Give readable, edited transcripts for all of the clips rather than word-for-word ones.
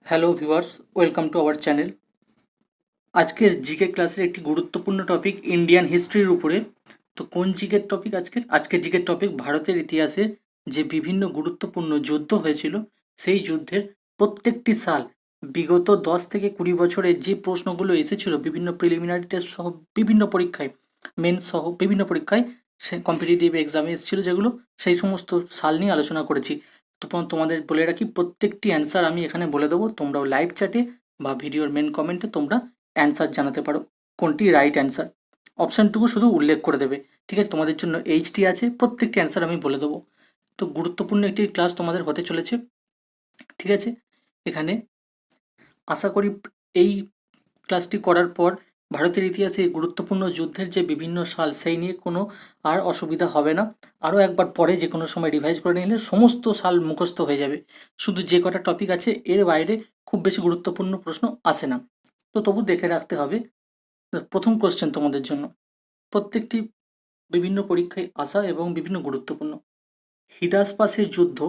Hello viewers, welcome to our channel. আজকের GK ক্লাসের একটি গুরুত্বপূর্ণ টপিক ইন্ডিয়ান হিস্ট্রির উপরে। তো কোন জিকের টপিক আজকের জিকের টপিক ভারতের ইতিহাসে যে বিভিন্ন গুরুত্বপূর্ণ যুদ্ধ হয়েছিল সেই যুদ্ধের প্রত্যেকটি সাল বিগত 10 থেকে 20 বছরে যে প্রশ্নগুলো এসেছিল বিভিন্ন প্রিলিমিনারি টেস্ট সহ বিভিন্ন পরীক্ষায়, মেন সহ বিভিন্ন পরীক্ষায়, সে কম্পিটিটিভ এক্সামে এসেছিল যেগুলো, সেই সমস্ত সাল নিয়ে আলোচনা করেছি। তো তোমাদের বলে রাখি, প্রত্যেকটি অ্যান্সার আমি এখানে বলে দেবো, তোমরাও লাইভ চ্যাটে বা ভিডিওর মেন কমেন্টে তোমরা অ্যান্সার জানাতে পারো, কোনটি রাইট অ্যান্সার। অপশানটুকু শুধু উল্লেখ করে দেবে, ঠিক আছে? তোমাদের জন্য এইচটি আছে, প্রত্যেকটি অ্যান্সার আমি বলে দেবো। তো গুরুত্বপূর্ণ একটি ক্লাস তোমাদের হতে চলেছে, ঠিক আছে? এখানে আশা করি এই ক্লাসটি করার পর ভারতের ইতিহাসে গুরুত্বপূর্ণ যুদ্ধের যে বিভিন্ন সাল সেই নিয়ে কোনো আর অসুবিধা হবে না। আরও একবার পরে যে কোনো সময় রিভাইজ করে নিলে সমস্ত সাল মুখস্থ হয়ে যাবে। শুধু যে কটা টপিক আছে এর বাইরে খুব বেশি গুরুত্বপূর্ণ প্রশ্ন আসে না, তো তবু দেখে রাখতে হবে। প্রথম কোশ্চেন তোমাদের জন্য, প্রত্যেকটি বিভিন্ন পরীক্ষায় আসা এবং বিভিন্ন গুরুত্বপূর্ণ। হিদাসপাসের যুদ্ধ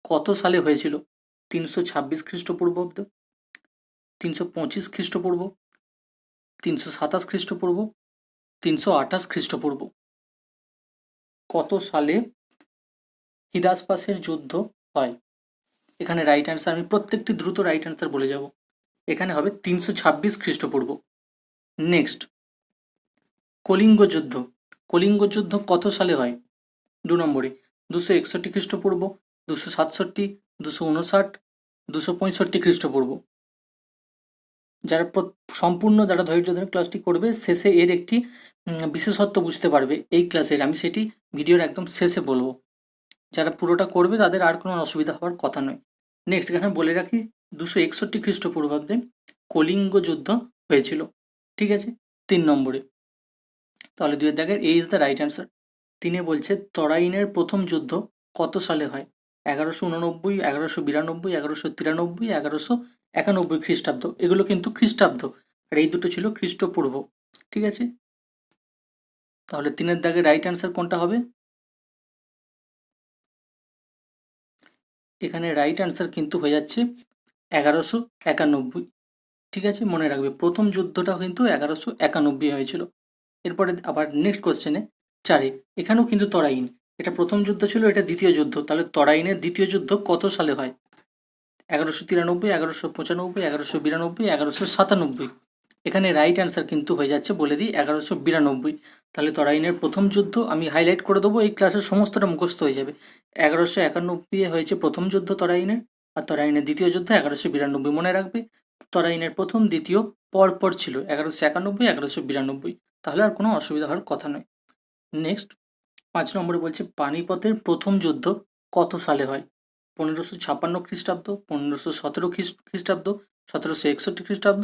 কত সালে হয়েছিল? 326 খ্রিস্টপূর্বাব্দ, 325 খ্রিস্টপূর্ব, 327 খ্রিস্টপূর্ব, 328 খ্রিস্টপূর্ব। কত সালে হিদাসপাসের যুদ্ধ হয়? এখানে রাইট অ্যান্সার, আমি প্রত্যেকটি দ্রুত রাইট অ্যান্সার বলে যাব। এখানে হবে 326 খ্রিস্টপূর্ব। নেক্সট, কলিঙ্গ যুদ্ধ। কলিঙ্গ যুদ্ধ কত সালে হয়? 2 নম্বরে 261 খ্রিস্টপূর্ব, 267, 259, 265 খ্রিস্টপূর্ব। যারা সম্পূর্ণ যারা ধৈর্য ধরে ক্লাসটি করবে, শেষে এর একটি বিশেষত্ব বুঝতে পারবে এই ক্লাসের, আমি সেটি ভিডিওর একদম শেষে বলবো। যারা পুরোটা করবে তাদের আর কোনো অসুবিধা হওয়ার কথা নয়। নেক্সট, এখানে বলে রাখি 261 খ্রিস্টপূর্বাব্দে কলিঙ্গ যুদ্ধ হয়েছিল, ঠিক আছে? 3 নম্বরে, তাহলে 2-এর এ ইজ দ্য রাইট অ্যান্সার। 3-এ বলছে তরাইনের প্রথম যুদ্ধ কত সালে হয়? 1189, 1192, 1193, 1191 খ্রিস্টাব্দ। এগুলো কিন্তু খ্রিস্টাব্দ, আর এই দুটো ছিল খ্রিস্টপূর্ব, ঠিক আছে? তাহলে 3-এর রাইট অ্যান্সার কোনটা হবে? এখানে রাইট অ্যান্সার কিন্তু হয়ে যাচ্ছে 1191, ঠিক আছে? মনে রাখবে প্রথম যুদ্ধটা কিন্তু 1191 হয়েছিল। এরপরে আবার নেক্সট কোশ্চেনে 4-এ, এখানেও কিন্তু তরাইন, এটা প্রথম যুদ্ধ ছিল, এটা দ্বিতীয় যুদ্ধ, তাহলে তরাইনের দ্বিতীয় যুদ্ধ কত সালে হয়? 1193, 1195, 1192, 1197। এখানে রাইট অ্যান্সার কিন্তু হয়ে যাচ্ছে, বলে দিই, 1192। তাহলে তরাইনের প্রথম যুদ্ধ আমি হাইলাইট করে দেবো, এই ক্লাসের সমস্তটা মুখস্থ হয়ে যাবে। 1191 হয়েছে প্রথম যুদ্ধ তরাইনের, আর তরাইনের দ্বিতীয় যুদ্ধ 1192। মনে রাখবে, তরাইনের প্রথম দ্বিতীয় পরপর ছিল, 1191, 1192, তাহলে আর কোনো অসুবিধা হওয়ার কথা নয়। নেক্সট, 5 নম্বরে বলছে পানিপথের প্রথম যুদ্ধ কত সালে হয়? 1556 খ্রিস্টাব্দ, 1517 খ্রিস্টাব্দ, 1761 খ্রিস্টাব্দ,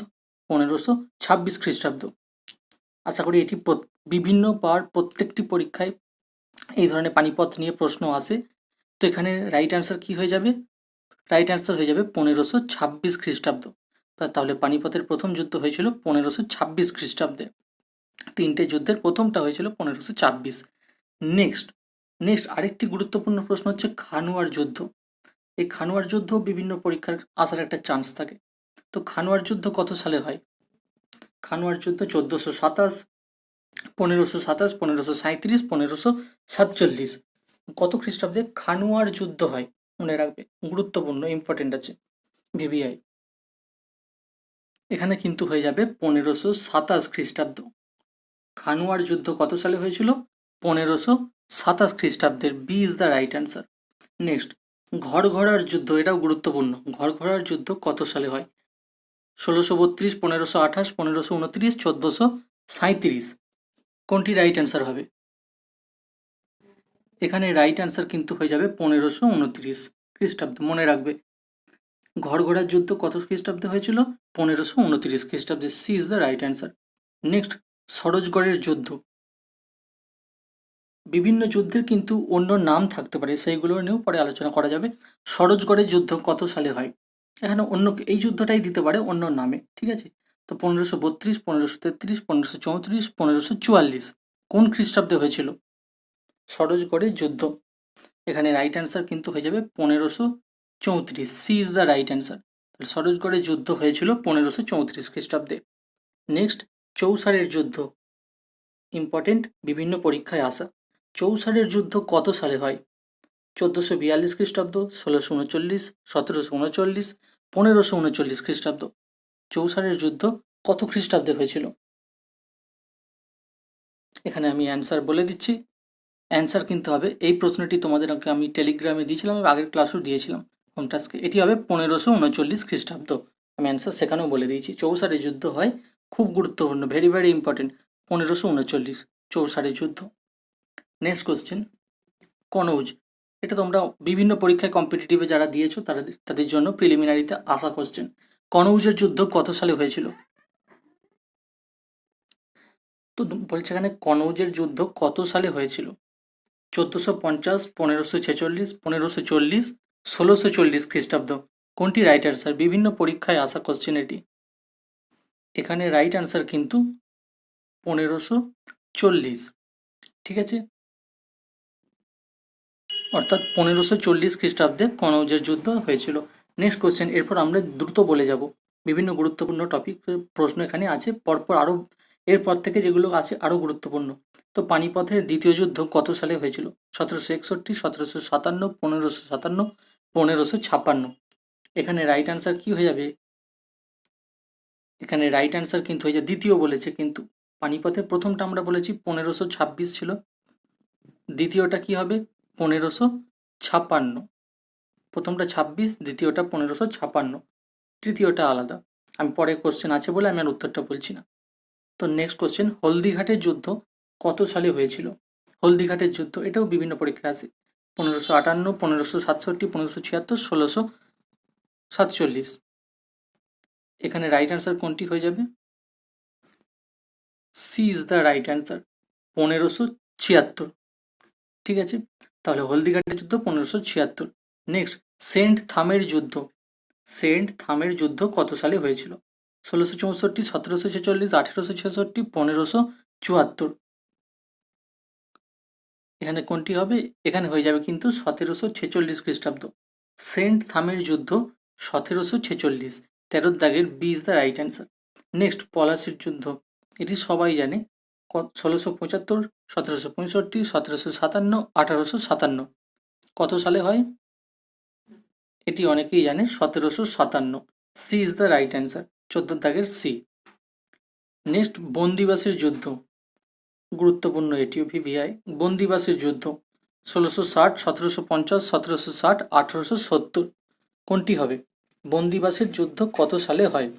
1526 খ্রিস্টাব্দ। আশা করি এটি বিভিন্নবার প্রত্যেকটি পরীক্ষায় এই ধরনের পানিপথ নিয়ে প্রশ্ন আসে। তো এখানে রাইট অ্যান্সার কি হয়ে যাবে? রাইট অ্যান্সার হয়ে যাবে 1526 খ্রিস্টাব্দ। তাহলে পানিপথের প্রথম যুদ্ধ হয়েছিল 1526 খ্রিস্টাব্দে। 3টে যুদ্ধের প্রথমটা হয়েছিল 1526। নেক্সট, আরেকটি গুরুত্বপূর্ণ প্রশ্ন হচ্ছে খানুয়ার যুদ্ধ। এই খানুয়ার যুদ্ধ বিভিন্ন পরীক্ষার আসার একটা চান্স থাকে। তো খানুয়ার যুদ্ধ কত সালে হয়? খানুয়ার যুদ্ধ 1427, 1527, 1537, 1547। কত খ্রিস্টাব্দে খানুয়ার যুদ্ধ হয়? মনে রাখবে, গুরুত্বপূর্ণ, ইম্পর্টেন্ট আছে, ভিভিআই। এখানে কিন্তু হয়ে যাবে 1527 খ্রিস্টাব্দ। খানুয়ার যুদ্ধ কত সালে হয়েছিল? 1527 খ্রিস্টাব্দের, B is the right answer. Next, ঘরঘরার যুদ্ধ, এটাও গুরুত্বপূর্ণ। ঘরঘরার যুদ্ধ কত সালে হয়? 1632, 1528, 1529, 1437। কোনটি রাইট অ্যান্সার হবে? এখানে রাইট অ্যান্সার কিন্তু হয়ে যাবে 1529 খ্রিস্টাব্দ। মনে রাখবে, ঘরঘরার যুদ্ধ কত খ্রিস্টাব্দে হয়েছিল? 1529 খ্রিস্টাব্দে, C is the right answer. Next, সরোজগড়ের যুদ্ধ। বিভিন্ন যুদ্ধের কিন্তু অন্য নাম থাকতে পারে, সেইগুলো নিয়েও পরে আলোচনা করা যাবে। সরোজগড়ের যুদ্ধ কত সালে হয়? এখানে অন্য এই যুদ্ধটাই দিতে পারে অন্য নামে, ঠিক আছে? তো 1532, 1533, 1534, 1544 কোন খ্রিস্টাব্দে হয়েছিল সরোজগড়ের যুদ্ধ? এখানে রাইট অ্যান্সার কিন্তু হয়ে যাবে 1534, C is the right answer. তাহলে সরোজগড়ের যুদ্ধ হয়েছিল 1534 খ্রিস্টাব্দে। নেক্সট, চৌসারের যুদ্ধ, ইম্পর্টেন্ট, বিভিন্ন পরীক্ষায় আসা। চৌসারের যুদ্ধ কত সালে হয়? 1442 খ্রিস্টাব্দ, 1639, 1739, 1539 খ্রিস্টাব্দ। চৌসারের যুদ্ধ কত খ্রিস্টাব্দে হয়েছিল? এখানে আমি অ্যান্সার বলে দিচ্ছি। অ্যান্সার কিন্তু হবে, এই প্রশ্নটি তোমাদেরকে আমি টেলিগ্রামে দিয়েছিলাম, আগের ক্লাসেও দিয়েছিলাম হোম টাস্কে। এটি হবে 1539 খ্রিস্টাব্দ। আমি অ্যান্সার সেখানেও বলে দিয়েছি। চৌসারের যুদ্ধ হয়, খুব গুরুত্বপূর্ণ, ভেরি ভেরি ইম্পর্টেন্ট, 1539 চৌসারের যুদ্ধ। Next question, Kannauj. এটা তোমরা বিভিন্ন পরীক্ষায় কম্পিটিটিভে যারা দিয়েছো তাদের জন্য প্রিলিমিনারিতে আসা কোশ্চেন। কনৌজের যুদ্ধ কত সালে হয়েছিল? তো বলছে এখানে কনৌজের যুদ্ধ কত সালে হয়েছিল? 1450, 1546, 1540, 1640 খ্রিস্টাব্দ। কোনটি রাইট অ্যান্সার? বিভিন্ন পরীক্ষায় আসা কোশ্চেন এটি। এখানে রাইট অ্যান্সার কিন্তু 1540, ঠিক আছে, অর্থাৎ 1540 খ্রিস্টাব্দে কনৌজের যুদ্ধ হয়েছিল। নেক্সট কোশ্চেন, এরপর আমরা দ্রুত বলে যাব, বিভিন্ন গুরুত্বপূর্ণ টপিক প্রশ্ন এখানে আছে পরপর, আরও এরপর থেকে যেগুলো আছে আরও গুরুত্বপূর্ণ। তো পানিপথের দ্বিতীয় যুদ্ধ কত সালে হয়েছিল? 1761, 1757, 1557, 1556। এখানে রাইট অ্যান্সার কি হয়ে যাবে? এখানে রাইট অ্যান্সার কিন্তু হয়ে যাবে, দ্বিতীয় বলেছে কিন্তু। পানিপথের প্রথমটা আমরা বলেছি 1526 ছিল, দ্বিতীয়টা কি হবে? 1556। প্রথমটা 26, দ্বিতীয়টা 1556, তৃতীয়টা আলাদা। আমি পরে কোশ্চেন আছে বলে আমি আর উত্তরটা বলছি না। তো নেক্সট কোশ্চেন, হলদিঘাটের যুদ্ধ কত সালে হয়েছিল? হলদিঘাটের যুদ্ধ, এটাও বিভিন্ন পরীক্ষা আছে। 1558, 1567, 1576, 1647। এখানে রাইট অ্যান্সার কোনটি হয়ে যাবে? C is the right answer, 1576, ঠিক আছে। তাহলে হলদিঘাটের যুদ্ধ 1576। নেক্সট, সেন্ট থামের যুদ্ধ, সেন্ট থামের যুদ্ধ কত সালে হয়েছিল? 1664, 1746, 1866, 1574। এখানে কোনটি হবে? এখানে হয়ে যাবে কিন্তু 1746 খ্রিস্টাব্দ। সেন্ট থামের যুদ্ধ 1746, 13 দাগের B is the right answer. Next, পলাশির যুদ্ধ, এটি সবাই জানে, 1675, 1765, 1757, 1857। কত সালে হয়? এটি অনেকেই জানে, 1757। C is the right answer, 14 দাগের সি। নেক্সট, বন্দিবাসের যুদ্ধ, গুরুত্বপূর্ণ এটিও ভিভিআই। বন্দিবাসের যুদ্ধ 1660, 1750, 1760, 1870। কোনটি হবে? বন্দিবাসের যুদ্ধ কত সালে হয়?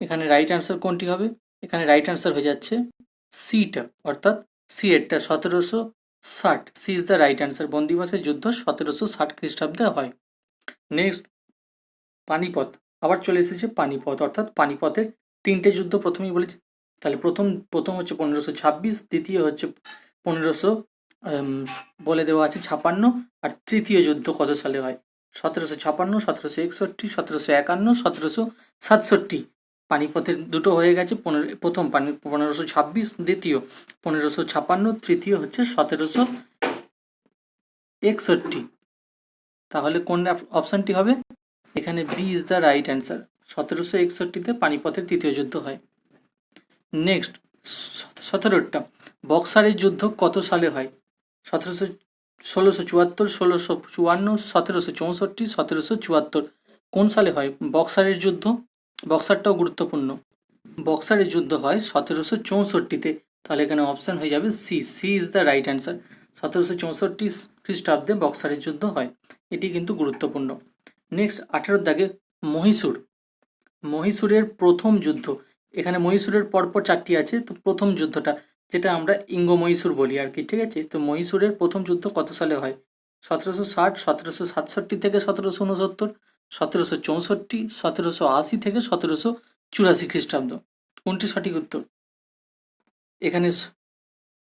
এখানে রাইট অ্যান্সার কোনটি হবে? এখানে রাইট অ্যান্সার হয়ে যাচ্ছে সিটা, অর্থাৎ সি এরটা, 1760। C is the right answer, বন্দিবাসের যুদ্ধ 1760 খ্রিস্টাব্দে হয়। নেক্সট, পানিপথ, আবার চলে এসেছে পানিপথ, অর্থাৎ পানিপথের তিনটে যুদ্ধ প্রথমেই বলেছি। তাহলে প্রথম হচ্ছে 1526, দ্বিতীয় হচ্ছে 1500 বলে দেওয়া আছে 56, আর তৃতীয় যুদ্ধ কত সালে হয়? 1756, 1761, 1751, 1767। পানিপথের দুটো হয়ে গেছে, প্রথম 1526, দ্বিতীয় 1556, তৃতীয় হচ্ছে 1761। তাহলে কোন অপশানটি হবে? এখানে B is the right answer, 1761-তে পানিপথের তৃতীয় যুদ্ধ হয়। নেক্সট, 17টা, বক্সারের যুদ্ধ কত সালে হয়? 1674, 1654, 1764, 1774। কোন সালে হয় বক্সারের যুদ্ধ? বক্সারটাও গুরুত্বপূর্ণ। বক্সারের যুদ্ধ হয় 1764-তে। তাহলে এখানে অপশান হয়ে যাবে C, C is the right answer, 1764 খ্রিস্টাব্দে বক্সারের যুদ্ধ হয়। এটি কিন্তু গুরুত্বপূর্ণ। নেক্সট, 18 দাগে মহীশূর, মহীশূরের প্রথম যুদ্ধ। এখানে মহীশূরের পরপর চারটি আছে, তো প্রথম যুদ্ধটা যেটা আমরা ইঙ্গ মহীশূর বলি আর কি, ঠিক আছে। তো মহীশূরের প্রথম যুদ্ধ কত সালে হয়? 1760, 1767 থেকে 1769, 1764, 1780 থেকে 1784 খ্রিস্টাব্দ। কোনটি সঠিক উত্তর? এখানে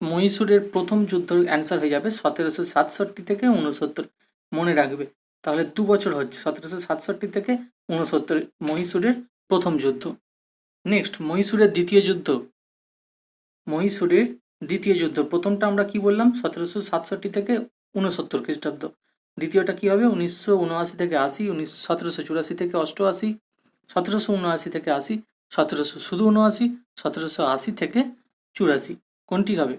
মহীশূরের প্রথম যুদ্ধের অ্যান্সার হয়ে যাবে 1767 থেকে 69, মনে রাখবে। তাহলে 2 বছর হচ্ছে, 1767 থেকে 69 মহীশূরের প্রথম যুদ্ধ। নেক্সট, মহীশূরের দ্বিতীয় যুদ্ধ, মহীশূরের দ্বিতীয় যুদ্ধ, প্রথমটা আমরা কি বললাম? 1767 থেকে 69 খ্রিস্টাব্দ। দ্বিতীয়টা কি হবে 1979 থেকে 80, 1784 থেকে 88, 1779 থেকে 80, 1700 শুধু 79, 1780 থেকে 84, কোনটি হবে?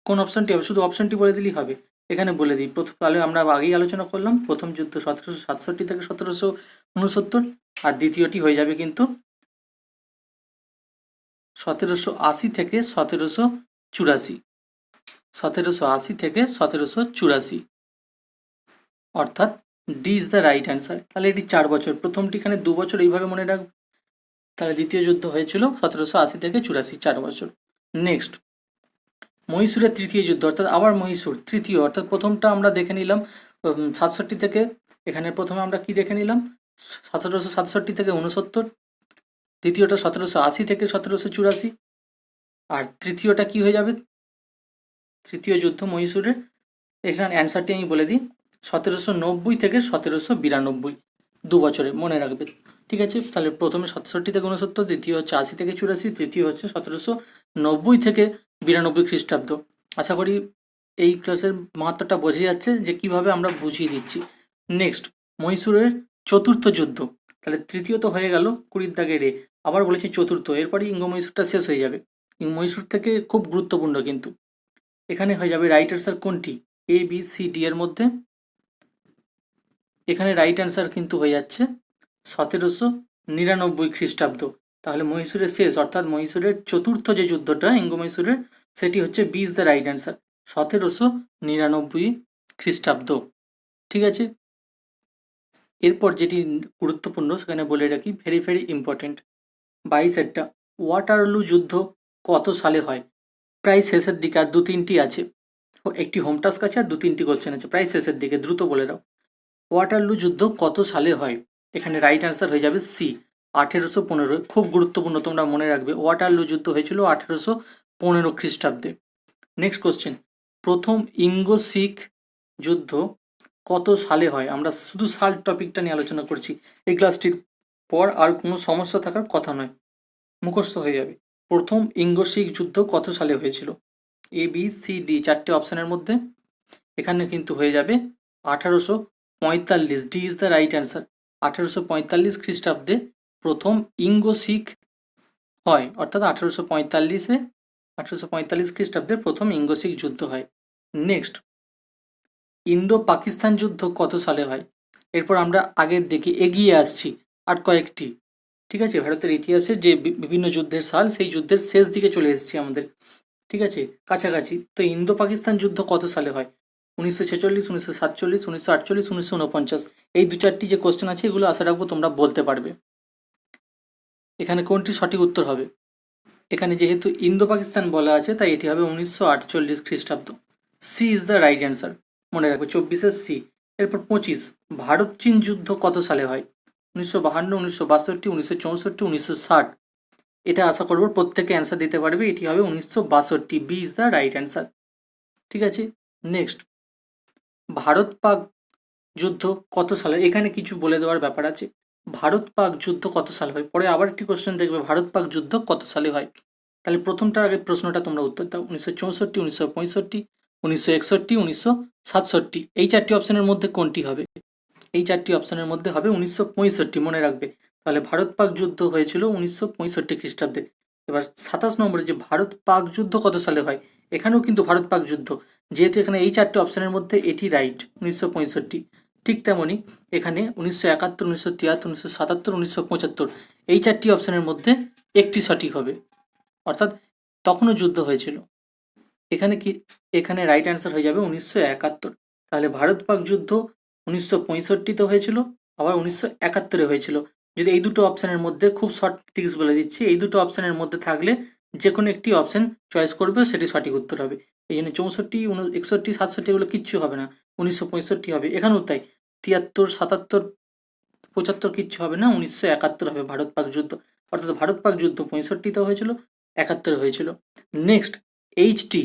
কোন অপশনটি হবে? শুধু অপশনটি বলে দিলেই হবে। এখানে বলে দিই, প্রথম তাহলে আমরা আগেই আলোচনা করলাম, প্রথম যুদ্ধ 1767 থেকে 1769, আর দ্বিতীয়টি হয়ে যাবে কিন্তু 1780 থেকে 1784, 1780 থেকে 1784, অর্থাৎ D is the right answer. তাহলে এটি 4 বছর, প্রথমটি এখানে 2 বছর, এইভাবে মনে রাখবে। তাহলে দ্বিতীয় যুদ্ধ হয়েছিল 1780 থেকে 84, 4 বছর। নেক্সট, মহীশূরের তৃতীয় যুদ্ধ, অর্থাৎ আবার মহীশূর তৃতীয়, অর্থাৎ প্রথমটা আমরা দেখে নিলাম 67 থেকে, এখানে প্রথমে আমরা কি দেখে নিলাম 1767 থেকে 69, দ্বিতীয়টা 1780 থেকে 1784, আর তৃতীয়টা কি হয়ে যাবে? তৃতীয় যুদ্ধ মহীশূরের, এখানে অ্যান্সারটি আমি বলে দিই 1790 থেকে 1792, 2 বছরে মনে রাখবে। ঠিক আছে, তাহলে প্রথমে 67 থেকে 69, দ্বিতীয় হচ্ছে 80 থেকে 84, তৃতীয় হচ্ছে 1790 থেকে 92 খ্রিস্টাব্দ। আশা করি এই ক্লাসের মাহাত্ম্যটা বোঝা যাচ্ছে যে কিভাবে আমরা বুঝিয়ে দিচ্ছি। নেক্সট, মহীশূরের চতুর্থ যুদ্ধ, তাহলে তৃতীয় তো হয়ে গেল 20 দাগের এ, আবার বলেছি চতুর্থ, এরপরই ইঙ্গ মহীশূরটা শেষ হয়ে যাবে। মহীশূর থেকে খুব গুরুত্বপূর্ণ কিন্তু, এখানে হয়ে যাবে রাইট অ্যান্সার কোনটি? এ বি সি ডি এর মধ্যে এখানে রাইট অ্যান্সার কিন্তু হয়ে যাচ্ছে 1799 খ্রিস্টাব্দ। তাহলে মহীশূরের শেষ, অর্থাৎ মহীশূরের চতুর্থ যে যুদ্ধটা ইঙ্গ মহীশূরের, সেটি হচ্ছে B is the right answer, 1799 খ্রিস্টাব্দ। ঠিক আছে, এরপর যেটি গুরুত্বপূর্ণ সেখানে বলে রাখি, ভেরি ভেরি ইম্পর্টেন্ট, 22 ওয়াটারলু যুদ্ধ কত সালে হয়? প্রায় শেষের দিকে, আর 2-3টি আছে, একটি হোম টাস্ক আছে আর 2-3টি কোশ্চেন আছে, প্রায় শেষের দিকে, দ্রুত বলে দাও। ওয়াটারলু যুদ্ধ কত সালে হয়? এখানে রাইট অ্যান্সার হয়ে যাবে সি, 1815। খুব গুরুত্বপূর্ণ, তোমরা মনে রাখবে, ওয়াটারলু যুদ্ধ হয়েছিল 1815 খ্রিস্টাব্দে। নেক্সট কোশ্চেন, প্রথম ইঙ্গো শিখ যুদ্ধ কত সালে হয়? আমরা শুধু সাল টপিকটা নিয়ে আলোচনা করছি, এই ক্লাসটির পর আর কোনো সমস্যা থাকার কথা নয়, মুখস্থ হয়ে যাবে। প্রথম ইঙ্গো শিখ যুদ্ধ কত সালে হয়েছিল? এ বি সি ডি 4টে অপশানের মধ্যে এখানে কিন্তু হয়ে যাবে 1845, D is the right answer. 1845 খ্রিস্টাব্দে প্রথম ইঙ্গো শিখ হয়, অর্থাৎ 1845 খ্রিস্টাব্দে প্রথম ইঙ্গো শিখ যুদ্ধ হয়। নেক্সট, ইন্দো পাকিস্তান যুদ্ধ কত সালে হয়? এরপর আমরা আগের দিকে এগিয়ে আসছি আর কয়েকটি, ঠিক আছে, ভারতের ইতিহাসে যে বিভিন্ন যুদ্ধের সাল, সেই যুদ্ধের শেষ দিকে চলে এসেছি আমাদের, ঠিক আছে, কাছাকাছি। তো ইন্দো পাকিস্তান যুদ্ধ কত সালে হয়? 1946, 1947, 1948, 1949, এই 2-4টি যে কোশ্চেন আছে এগুলো আশা রাখবো তোমরা বলতে পারবে। এখানে কোনটি সঠিক উত্তর হবে? এখানে যেহেতু ইন্দো পাকিস্তান বলা আছে তাই এটি হবে 1948 খ্রিস্টাব্দ, C is the right answer, মনে রাখবে 24-এর সি। এরপর 25, ভারত চীন যুদ্ধ কত সালে হয়? 1952, 1962, 1964, 1960, এটা আশা করবো প্রত্যেকে অ্যান্সার দিতে পারবে, এটি হবে 1962, B is the right answer. ঠিক আছে, নেক্সট, ভারত পাক যুদ্ধ কত সালে? এখানে কিছু বলে দেওয়ার ব্যাপার আছে, ভারত পাক যুদ্ধ কত সালে হয়, পরে আবার একটি কোশ্চেন দেখবে ভারত পাক যুদ্ধ কত সালে হয়। তাহলে প্রথমটার আগে প্রশ্নটা তোমরা উত্তর দাও, 1964, 1965, 1961, 1967, এই 4টি অপশনের মধ্যে কোনটি হবে? এই 4টি অপশনের মধ্যে হবে 1965, মনে রাখবে। তাহলে ভারত পাক যুদ্ধ হয়েছিল 1965 খ্রিস্টাব্দে। এবার 27 নম্বরে যে ভারত পাক যুদ্ধ কত সালে হয়, এখানেও কিন্তু ভারত পাক যুদ্ধ, যেহেতু এখানে এই 4টি অপশনের মধ্যে এটি রাইট 1965। ঠিক তেমনই এখানে 1971, 1973, 1977, 1975, এই 4টি অপশনের মধ্যে একটি সঠিক হবে, অর্থাৎ তখনও যুদ্ধ হয়েছিল। এখানে কি, এখানে রাইট অ্যান্সার হয়ে যাবে 1971। তাহলে ভারত পাক যুদ্ধ 1965-তে হয়েছিল, আবার 1971-এ হয়েছিল। যদি এই দুটো অপশানের মধ্যে, খুব শর্ট ট্রিক্স বলে দিচ্ছি, এই দুটো অপশানের মধ্যে থাকলে যে কোনো একটি অপশান চয়েস করবে, সেটি সঠিক উত্তর হবে। এই জন্য 64, 61, 67 এগুলো কিচ্ছু হবে না, 1965 হবে। এখানেও তাই, 73, 77, 75 কিচ্ছু হবে না, 1971 হবে ভারত পাক যুদ্ধ। অর্থাৎ ভারত পাক যুদ্ধ 65-তে হয়েছিল, 71-এ হয়েছিল। নেক্সট, এইচটি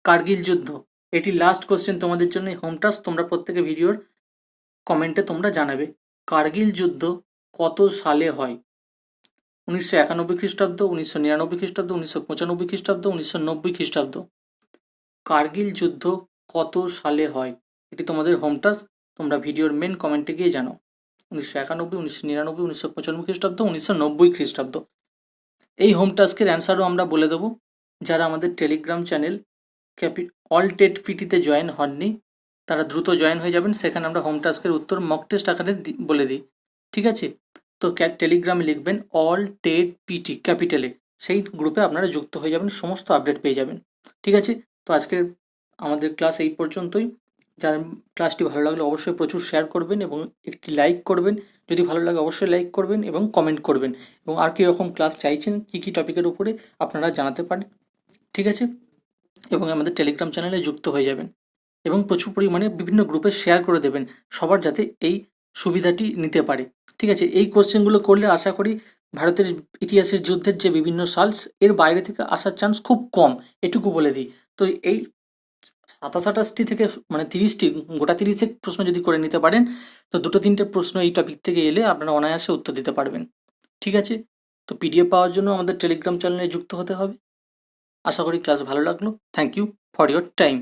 কার্গিল যুদ্ধ, এটি লাস্ট কোশ্চেন তোমাদের জন্য, হোম টাস্ক, তোমরা প্রত্যেকে ভিডিওর কমেন্টে তোমরা জানাবে কার্গিল যুদ্ধ কত সালে হয়? 1991 খ্রিস্টাব্দ, 1999 খ্রিস্টাব্দ, 1995 খ্রিস্টাব্দ, 1990 খ্রিস্টাব্দ। কার্গিল যুদ্ধ কত সালে হয়? এটি তোমাদের হোম টাস্ক, তোমরা ভিডিওর মেন কমেন্টে গিয়ে জানাও। 1991, 1999, 1995 খ্রিস্টাব্দ, 1990 খ্রিস্টাব্দ। এই হোম টাস্কের অ্যান্সারও আমরা বলে দেবো। যারা আমাদের টেলিগ্রাম চ্যানেল অল টেট পিটিতে জয়েন হননি তারা দ্রুত জয়েন হয়ে যাবেন, সেখানে আমরা হোম টাস্কের উত্তর মক টেস্ট আকারে বলে দিই। ঠিক আছে, তো টেলিগ্রামে লিখবেন অল টেট পিটি ক্যাপিটালে, সেই গ্রুপে আপনারা যুক্ত হয়ে যাবেন, সমস্ত আপডেট পেয়ে যাবেন। ঠিক আছে, তো আজকের আমাদের ক্লাস এই পর্যন্তই। যার ক্লাসটি ভালো লাগলে অবশ্যই প্রচুর শেয়ার করবেন এবং একটি লাইক করবেন। যদি ভালো লাগে অবশ্যই লাইক করবেন এবং কমেন্ট করবেন, এবং আর কীরকম ক্লাস চাইছেন, কী কী টপিকের উপরে আপনারা জানাতে পারেন। ঠিক আছে, এবং আমাদের টেলিগ্রাম চ্যানেলে যুক্ত হয়ে যাবেন এবং প্রচুর পরিমাণে বিভিন্ন গ্রুপে শেয়ার করে দেবেন, সবার যাতে এই সুবিধাটি নিতে পারে। ঠিক আছে, এই কোশ্চেনগুলো করলে আশা করি ভারতের ইতিহাসের যুদ্ধের যে বিভিন্ন সাল, এর বাইরে থেকে আসার চান্স খুব কম, এটুকু বলে দিই। তো এই 27-28টি থেকে মানে 30টি, গোটা 30 প্রশ্ন যদি করে নিতে পারেন, তো 2-3টে প্রশ্ন এই টপিক থেকে এলে আপনারা অনায়াসে উত্তর দিতে পারবেন। ঠিক আছে, তো পিডিএফ পাওয়ার জন্য আমাদের টেলিগ্রাম চ্যানেলে যুক্ত হতে হবে। আশা করি ক্লাস ভালো লাগলো। Thank you for your time.